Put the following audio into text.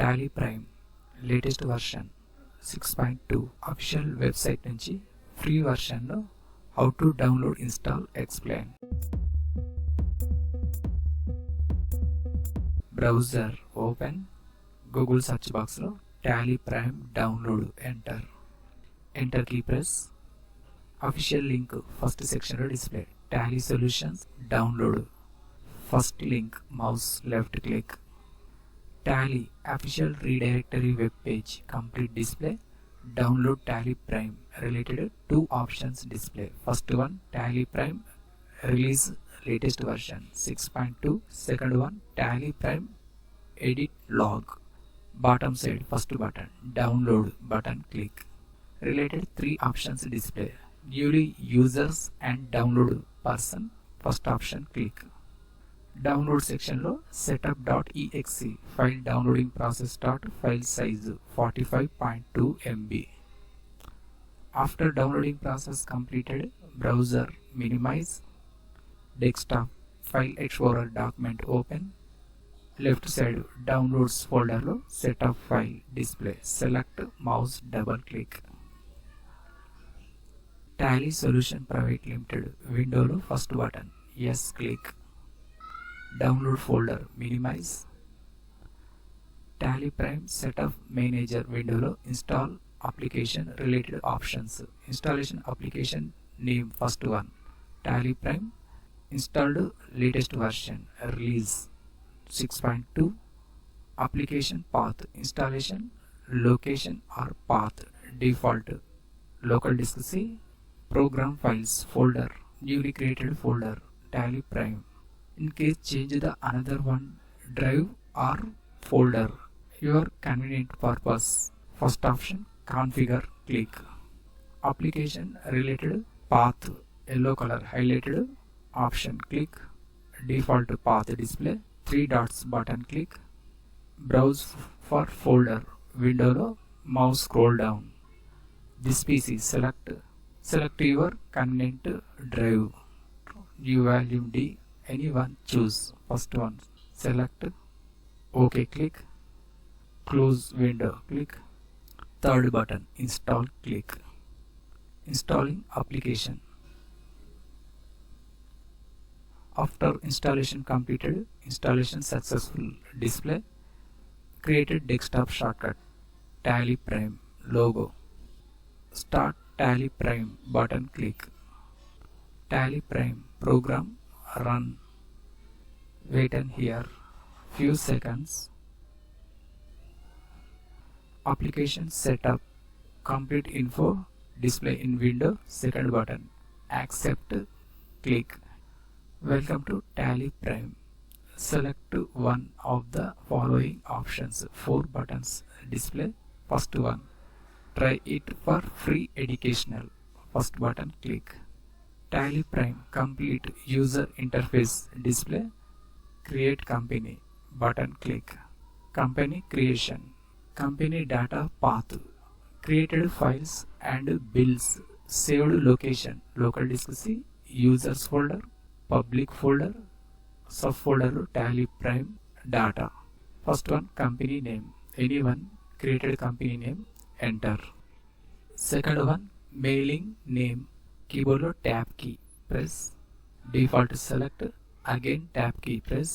Tally Prime latest version 6.2 official website నుంచి free వర్షన్లో how to download install explain. Browser open, Google search బాక్స్లో Tally Prime download enter key press. Official link first సెక్షన్లో display. Tally solutions download. First link mouse left click. Tally official redirectory web page complete display. Download Tally Prime related two options display. First one, Tally Prime release latest version 6.2. Second one, Tally Prime edit log. Bottom side first button, download button click. Related three options display. Newly users and download person. First option click. Download సెక్షన్లో setup.exe file downloading process start. File size 45.2 MB. After downloading process completed, browser minimise. Desktop file explorer document open. Left side downloads ఫోల్డర్లో setup file display. Select mouse double click. Tally solution private limited విండోలో first button yes click. Download folder minimise. Tally Prime setup manager విండోలో install application related options. Installation application name first one, Tally Prime installed latest version release 6.2. Application path installation location or path default local disk C. Program files folder newly created folder Tally Prime. In case change the another one drive or folder your convenient purpose. First option configure click. Application related path yellow color highlighted option click. Default path display 3 dots button click. Browse for folder window lo mouse scroll down. This PC select your convenient drive. New volume D anyone choose. First one select, OK click. Close window click. Third button install click. Installing application. After installation completed, installation successful display. Created desktop shortcut Tally prime logo. Start Tally prime button click. Tally prime program run. Wait and here few seconds. Application setup complete info display in window. Second button accept click. Welcome to Tally prime. Select one of the following options. 4 buttons display. First one, try it for free educational. First button click. Tally prime complete user interface display. Create company button click. Company creation, company data path, created files and bills, saved location local disk C, users folder, public folder, subfolder Tally prime data. First one company name, anyone created company name enter. Second one mailing name, keyboard లో tab key press. Default select, again tab key press.